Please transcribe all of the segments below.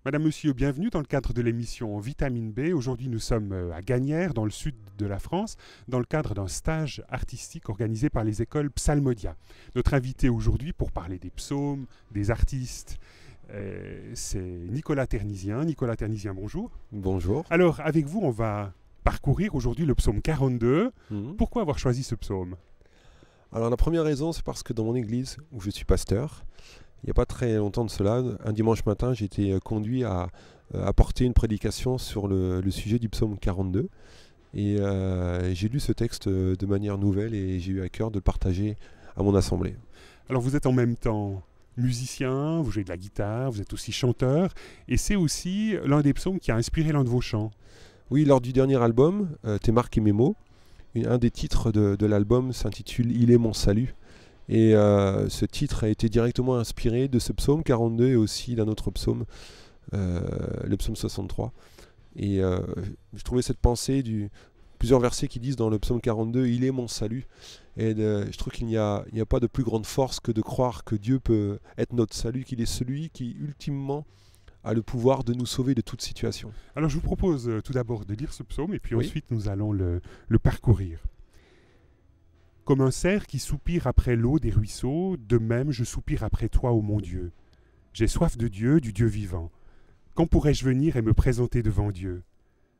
Madame, Monsieur, bienvenue dans le cadre de l'émission Vitamine B. Aujourd'hui, nous sommes à Gagnières, dans le sud de la France, dans le cadre d'un stage artistique organisé par les écoles Psalmodia. Notre invité aujourd'hui pour parler des psaumes, des artistes, c'est Nicolas Ternisien. Nicolas Ternisien, bonjour. Bonjour. Alors, avec vous, on va parcourir aujourd'hui le psaume 42. Pourquoi avoir choisi ce psaume? Alors la première raison, c'est parce que dans mon église, où je suis pasteur, il n'y a pas très longtemps de cela, un dimanche matin, j'ai été conduit à apporter une prédication sur le sujet du psaume 42. Et j'ai lu ce texte de manière nouvelle et j'ai eu à cœur de le partager à mon assemblée. Alors vous êtes en même temps musicien, vous jouez de la guitare, vous êtes aussi chanteur, et c'est aussi l'un des psaumes qui a inspiré l'un de vos chants. Oui, lors du dernier album, Tes marques et mes mots, un des titres de l'album s'intitule « Il est mon salut ». Et ce titre a été directement inspiré de ce psaume 42 et aussi d'un autre psaume, le psaume 63. Et je trouvais cette pensée plusieurs versets qui disent dans le psaume 42 « Il est mon salut ». Et je trouve qu'il n'y a pas de plus grande force que de croire que Dieu peut être notre salut, qu'il est celui qui ultimement a le pouvoir de nous sauver de toute situation. Alors je vous propose tout d'abord de lire ce psaume et puis Oui. ensuite nous allons le parcourir. Comme un cerf qui soupire après l'eau des ruisseaux, de même je soupire après toi, ô mon Dieu. J'ai soif de Dieu, du Dieu vivant. Quand pourrais-je venir et me présenter devant Dieu?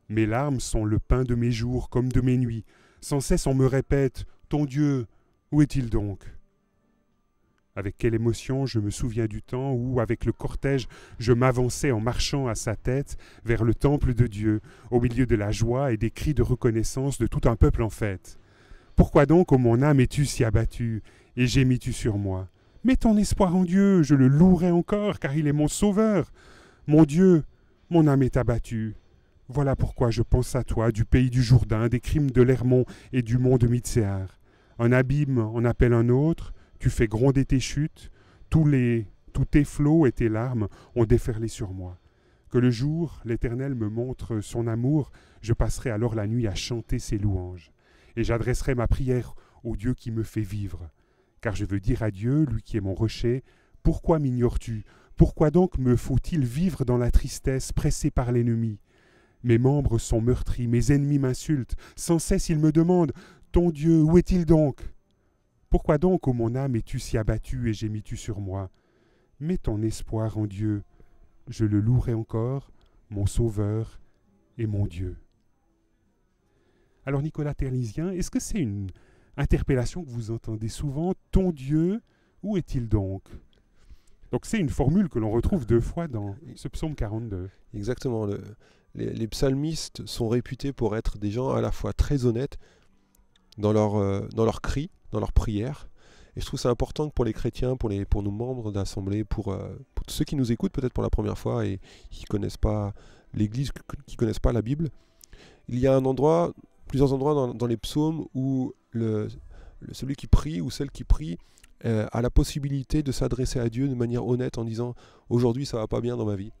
Mes larmes sont le pain de mes jours comme de mes nuits. Sans cesse on me répète, ton Dieu, où est-il donc? Avec quelle émotion je me souviens du temps où, avec le cortège, je m'avançais en marchant à sa tête vers le temple de Dieu, au milieu de la joie et des cris de reconnaissance de tout un peuple en fête. Pourquoi donc, ô mon âme, es-tu si abattue, et gémis-tu sur moi? Mets ton espoir en Dieu, je le louerai encore, car il est mon sauveur. Mon Dieu, mon âme est abattue. Voilà pourquoi je pense à toi, du pays du Jourdain, des crimes de l'Hermon et du mont de Mitsehar. Un abîme en appelle un autre, tu fais gronder tes chutes, tous tes flots et tes larmes ont déferlé sur moi. Que le jour, l'Éternel me montre son amour, je passerai alors la nuit à chanter ses louanges. Et j'adresserai ma prière au Dieu qui me fait vivre. Car je veux dire à Dieu, lui qui est mon rocher, pourquoi m'ignores-tu? Pourquoi donc me faut-il vivre dans la tristesse, pressé par l'ennemi? Mes membres sont meurtris, mes ennemis m'insultent, sans cesse ils me demandent, ton Dieu, où est-il donc? Pourquoi donc, ô mon âme, es-tu si abattue et gémis-tu sur moi? Mets ton espoir en Dieu, je le louerai encore, mon Sauveur et mon Dieu. Alors Nicolas Ternisien, est-ce que c'est une interpellation que vous entendez souvent? Ton Dieu, où est-il donc? Donc c'est une formule que l'on retrouve deux fois dans ce psaume 42. Exactement. Les psalmistes sont réputés pour être des gens à la fois très honnêtes dans leurs cris, dans leurs prières. Et je trouve ça important que pour les chrétiens, pour nos membres d'assemblée, pour ceux qui nous écoutent peut-être pour la première fois et qui ne connaissent pas l'Église, qui ne connaissent pas la Bible, il y a plusieurs endroits dans les psaumes où celui qui prie ou celle qui prie a la possibilité de s'adresser à Dieu de manière honnête en disant « Aujourd'hui, ça ne va pas bien dans ma vie.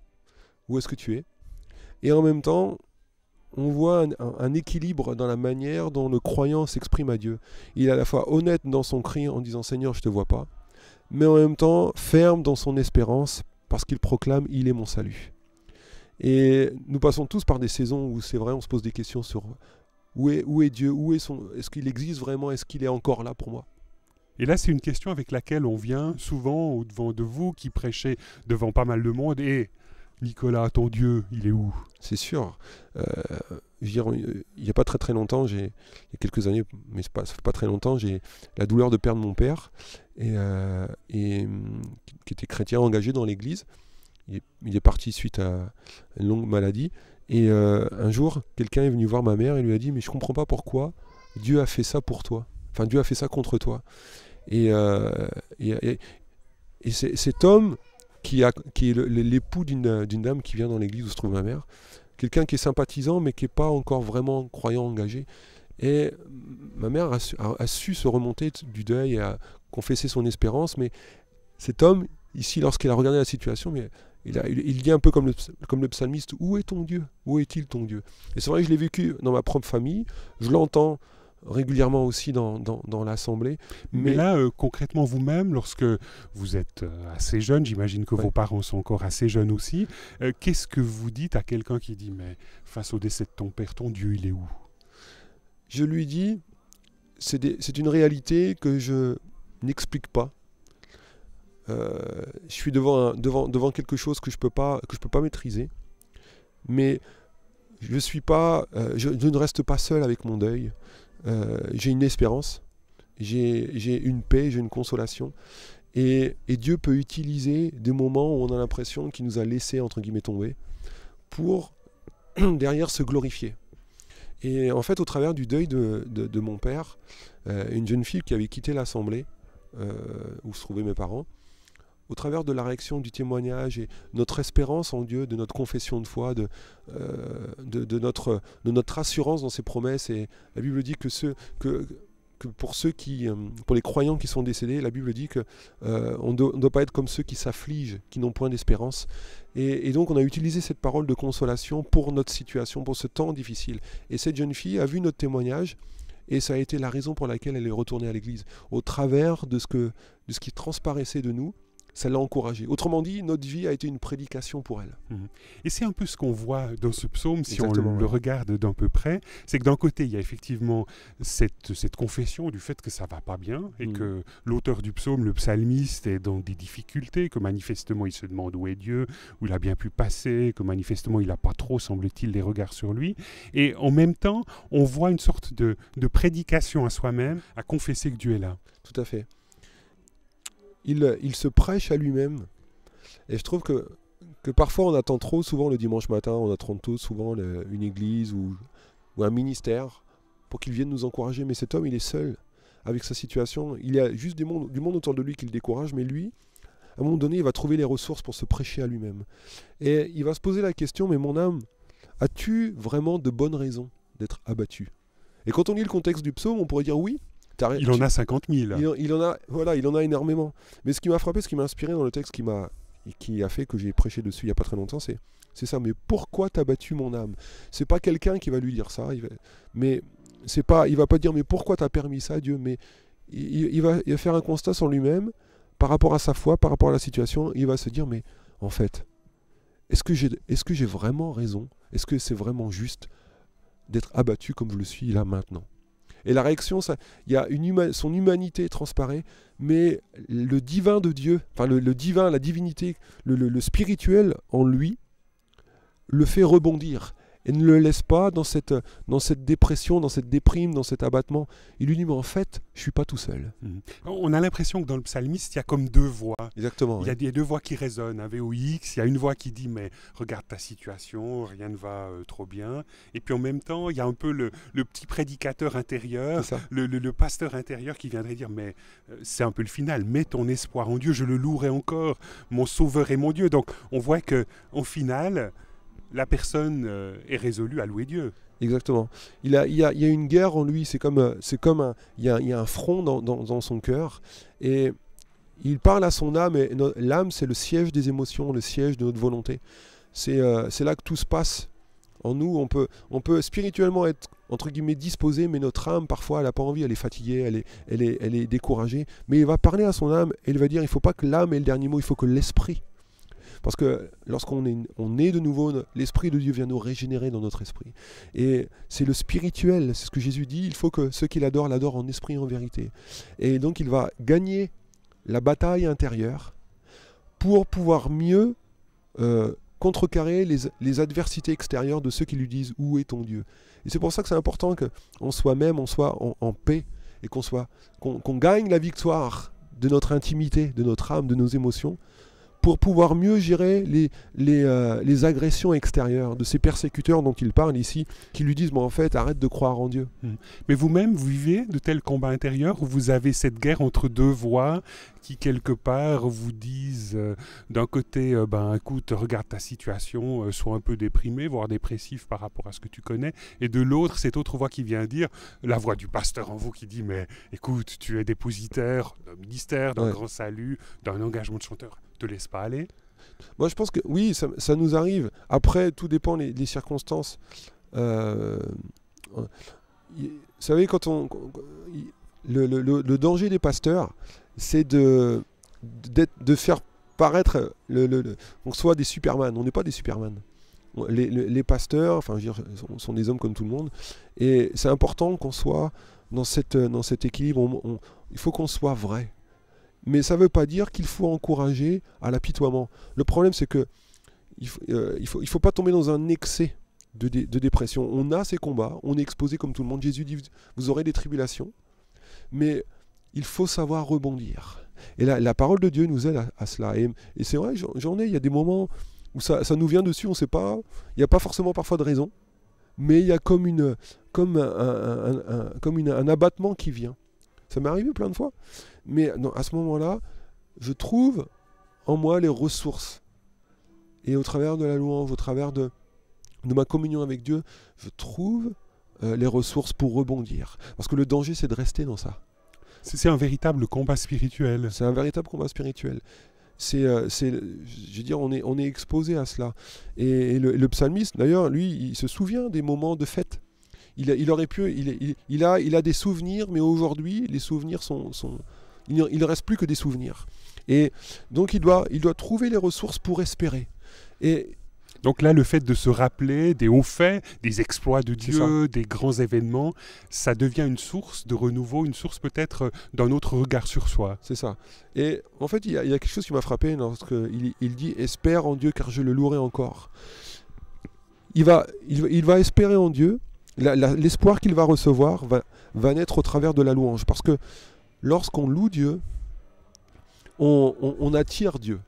Où est-ce que tu es ?» Et en même temps, on voit un équilibre dans la manière dont le croyant s'exprime à Dieu. Il est à la fois honnête dans son cri en disant « Seigneur, je ne te vois pas », mais en même temps ferme dans son espérance parce qu'il proclame « Il est mon salut ». Et nous passons tous par des saisons où c'est vrai, on se pose des questions sur où est Dieu, est-ce qu'il existe vraiment, est-ce qu'il est encore là pour moi? Et là, c'est une question avec laquelle on vient souvent au-devant de vous qui prêchez devant pas mal de monde. Et Nicolas, ton Dieu, il est où? C'est sûr. Je veux dire, il n'y a pas très très longtemps, il y a quelques années, mais ça fait pas très longtemps, j'ai la douleur de perdre mon père, qui était chrétien engagé dans l'église. Il est parti suite à une longue maladie. Et un jour, quelqu'un est venu voir ma mère et lui a dit « Mais je ne comprends pas pourquoi Dieu a fait ça pour toi. Enfin, Dieu a fait ça contre toi. » Et cet homme qui est l'époux d'une dame qui vient dans l'église où se trouve ma mère, quelqu'un qui est sympathisant mais qui n'est pas encore vraiment croyant engagé. Et ma mère a su se remonter du deuil et a confessé son espérance, mais cet homme, ici, lorsqu'il a regardé la situation, mais il dit un peu comme le psalmiste, où est ton Dieu? Où est-il ton Dieu? Et c'est vrai que je l'ai vécu dans ma propre famille, je l'entends régulièrement aussi dans l'assemblée. Mais là, concrètement, vous-même, lorsque vous êtes assez jeune, j'imagine que Ouais. vos parents sont encore assez jeunes aussi, qu'est-ce que vous dites à quelqu'un qui dit, mais face au décès de ton père, ton Dieu, il est où? Je lui dis, c'est une réalité que je n'explique pas. Je suis devant quelque chose que je peux pas maîtriser, mais je ne reste pas seul avec mon deuil. J'ai une espérance, j'ai une paix, j'ai une consolation, et Dieu peut utiliser des moments où on a l'impression qu'il nous a laissé entre guillemets tomber pour derrière se glorifier. Et en fait, au travers du deuil de mon père, une jeune fille qui avait quitté l'assemblée où se trouvaient mes parents, au travers de la réaction du témoignage et notre espérance en Dieu, de notre confession de foi, de notre assurance dans ses promesses. Et la Bible dit que pour les croyants qui sont décédés, la Bible dit que on ne doit pas être comme ceux qui s'affligent, qui n'ont point d'espérance. Et donc on a utilisé cette parole de consolation pour notre situation, pour ce temps difficile. Et cette jeune fille a vu notre témoignage. Et ça a été la raison pour laquelle elle est retournée à l'église. Au travers de ce qui transparaissait de nous, ça l'a encouragée. Autrement dit, notre vie a été une prédication pour elle. Et c'est un peu ce qu'on voit dans ce psaume, si Exactement, on le ouais. regarde d'un peu près, c'est que d'un côté, il y a effectivement cette confession du fait que ça va pas bien, et que l'auteur du psaume, le psalmiste, est dans des difficultés, que manifestement il se demande où est Dieu, où il a bien pu passer, que manifestement il n'a pas trop, semble-t-il, les regards sur lui. Et en même temps, on voit une sorte de prédication à soi-même, à confesser que Dieu est là. Tout à fait. Il se prêche à lui-même. Et je trouve que parfois on attend trop souvent le dimanche matin, on attend trop souvent une église ou un ministère pour qu'il vienne nous encourager. Mais cet homme, il est seul avec sa situation. Il y a juste du monde autour de lui qui le décourage, mais lui, à un moment donné, il va trouver les ressources pour se prêcher à lui-même. Et il va se poser la question, mais mon âme, as-tu vraiment de bonnes raisons d'être abattu? Et quand on lit le contexte du psaume, on pourrait dire oui. Il en a 50 000. Il en a énormément. Mais ce qui m'a frappé, ce qui m'a inspiré dans le texte qui a fait que j'ai prêché dessus il n'y a pas très longtemps, c'est ça. Mais pourquoi t'as battu mon âme? C'est pas quelqu'un qui va lui dire ça. Il va pas dire mais pourquoi t'as permis ça, Dieu? Mais il va faire un constat sur lui-même par rapport à sa foi, par rapport à la situation. Il va se dire mais en fait, est-ce que j'ai vraiment raison? Est-ce que c'est vraiment juste d'être abattu comme je le suis là maintenant? Et la réaction, il y a son humanité transparaît, mais le divin de Dieu, enfin le divin, la divinité, le spirituel en lui, le fait rebondir et ne le laisse pas dans cette dépression, dans cette déprime, dans cet abattement. Il lui dit, mais en fait, je suis pas tout seul. On a l'impression que dans le psalmiste, il y a comme deux voix. Exactement. Il y a des deux voix qui résonnent, un VOX, il y a une voix qui dit, mais regarde ta situation, rien ne va trop bien. Et puis en même temps, il y a un peu le petit prédicateur intérieur, le pasteur intérieur qui viendrait dire, mais c'est un peu le final, mets ton espoir en Dieu, je le louerai encore, mon sauveur est mon Dieu. Donc on voit qu'en final, la personne est résolue à louer Dieu. Exactement. Il y a une guerre en lui, il y a un front dans son cœur, et il parle à son âme, et l'âme c'est le siège des émotions, le siège de notre volonté. C'est là que tout se passe en nous. On peut spirituellement être entre guillemets disposé, mais notre âme parfois elle n'a pas envie, elle est fatiguée, elle est découragée. Mais il va parler à son âme et il va dire il ne faut pas que l'âme ait le dernier mot, il faut que l'esprit. Parce que lorsqu'on est de nouveau, l'Esprit de Dieu vient nous régénérer dans notre esprit. Et c'est le spirituel, c'est ce que Jésus dit, il faut que ceux qui l'adorent en esprit et en vérité. Et donc il va gagner la bataille intérieure pour pouvoir mieux contrecarrer les adversités extérieures de ceux qui lui disent « Où est ton Dieu ?» Et c'est pour ça que c'est important qu'en soi-même, on soit en paix et qu'on gagne la victoire de notre intimité, de notre âme, de nos émotions, pour pouvoir mieux gérer les agressions extérieures de ces persécuteurs dont il parle ici, qui lui disent « mais en fait, arrête de croire en Dieu ». Mais vous-même, vous vivez de tels combats intérieurs où vous avez cette guerre entre deux voix qui, quelque part, vous disent d'un côté, écoute, regarde ta situation, sois un peu déprimé, voire dépressif par rapport à ce que tu connais, et de l'autre, cette autre voix qui vient dire, la voix du pasteur en vous qui dit « mais écoute, tu es dépositaire d'un ministère, d'un grand salut, d'un engagement de chanteur ». Te laisse pas aller? Moi je pense que oui, ça nous arrive. Après, tout dépend des circonstances. savez, le danger des pasteurs, c'est de faire paraître qu'on soit des Superman. On n'est pas des Superman. Les pasteurs, enfin, je veux dire, sont des hommes comme tout le monde. Et c'est important qu'on soit dans cet équilibre. Il faut qu'on soit vrai. Mais ça ne veut pas dire qu'il faut encourager à l'apitoiement. Le problème, c'est que il faut pas tomber dans un excès de dépression. On a ces combats, on est exposé comme tout le monde. Jésus dit, vous aurez des tribulations, mais il faut savoir rebondir. Et la parole de Dieu nous aide à cela. Et c'est vrai, il y a des moments où ça nous vient dessus, on ne sait pas, il n'y a pas forcément parfois de raison, mais il y a comme un abattement qui vient. Ça m'est arrivé plein de fois. Mais non, à ce moment-là, je trouve en moi les ressources. Et au travers de la louange, au travers de ma communion avec Dieu, je trouve les ressources pour rebondir. Parce que le danger, c'est de rester dans ça. C'est un véritable combat spirituel. C'est un véritable combat spirituel. Je veux dire, on est exposé à cela. Et le psalmiste, d'ailleurs, lui, il se souvient des moments de fête. Il aurait pu, il a des souvenirs, mais aujourd'hui, les souvenirs il ne reste plus que des souvenirs. Et donc, il doit trouver les ressources pour espérer. Et donc là, le fait de se rappeler des hauts faits, des exploits de Dieu, des grands événements, ça devient une source de renouveau, une source peut-être d'un autre regard sur soi. C'est ça. Et en fait, il y a quelque chose qui m'a frappé lorsqu'il dit « Espère en Dieu car je le louerai encore ». Il va espérer en Dieu. L'espoir qu'il va recevoir va naître au travers de la louange. Parce que lorsqu'on loue Dieu, on attire Dieu.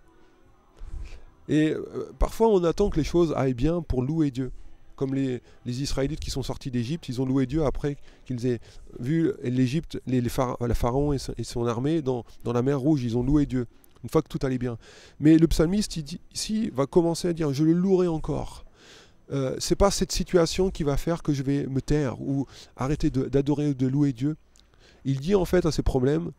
Et parfois on attend que les choses aillent bien pour louer Dieu. Comme les Israélites qui sont sortis d'Égypte, ils ont loué Dieu après qu'ils aient vu l'Égypte, le Pharaon et son armée dans la mer Rouge. Ils ont loué Dieu, une fois que tout allait bien. Mais le psalmiste ici va commencer à dire « je le louerai encore ». C'est pas cette situation qui va faire que je vais me taire ou arrêter d'adorer ou de louer Dieu. Il dit en fait à ces problèmes,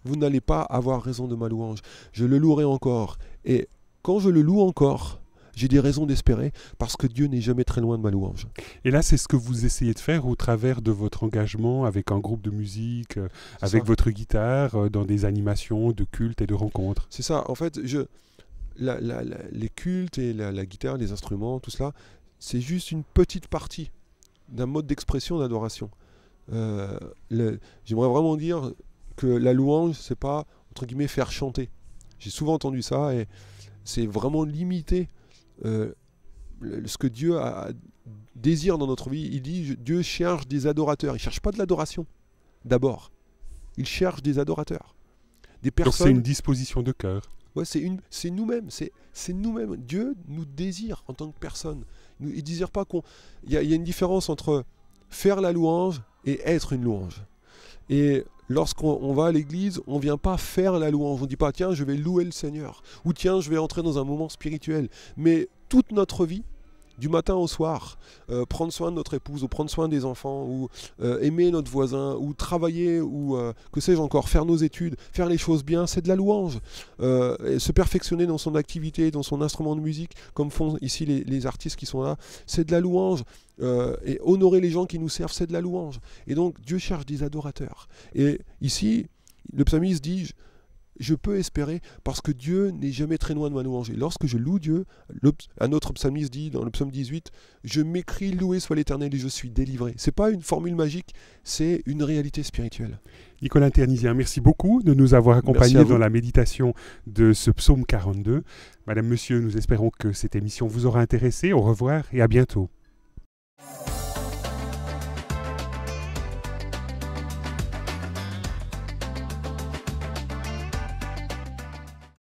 vous n'allez pas avoir raison de ma louange. Je le louerai encore. Et quand je le loue encore, j'ai des raisons d'espérer parce que Dieu n'est jamais très loin de ma louange. Et là, c'est ce que vous essayez de faire au travers de votre engagement avec un groupe de musique, avec votre guitare, dans des animations de culte et de rencontres. C'est ça. En fait, les cultes et la guitare, les instruments, tout cela, c'est juste une petite partie d'un mode d'expression d'adoration. J'aimerais vraiment dire que la louange, c'est pas, entre guillemets, faire chanter. J'ai souvent entendu ça et c'est vraiment limiter ce que Dieu désire dans notre vie. Il dit, Dieu cherche des adorateurs. Il ne cherche pas de l'adoration, d'abord. Il cherche des adorateurs. Des personnes... Donc c'est une disposition de cœur. Ouais, c'est nous-mêmes. C'est nous-mêmes. Dieu nous désire en tant que personne. Il ne désire pas qu'on... Il y a une différence entre faire la louange et être une louange. Et lorsqu'on va à l'église, on ne vient pas faire la louange. On ne dit pas, tiens, je vais louer le Seigneur. Ou tiens, je vais entrer dans un moment spirituel. Mais toute notre vie, du matin au soir, prendre soin de notre épouse, ou prendre soin des enfants, ou aimer notre voisin, ou travailler, ou que sais-je encore, faire nos études, faire les choses bien, c'est de la louange. Et se perfectionner dans son activité, dans son instrument de musique, comme font ici les artistes qui sont là, c'est de la louange. Et honorer les gens qui nous servent, c'est de la louange. Et donc Dieu cherche des adorateurs. Et ici, le psalmiste dit, je peux espérer parce que Dieu n'est jamais très loin de ma louange. Et lorsque je loue Dieu, un autre psalmiste dit dans le psaume 18, je m'écris, loué soit l'Éternel et je suis délivré. Ce n'est pas une formule magique, c'est une réalité spirituelle. Nicolas Ternisien, merci beaucoup de nous avoir accompagnés dans la méditation de ce psaume 42. Madame, Monsieur, nous espérons que cette émission vous aura intéressé. Au revoir et à bientôt.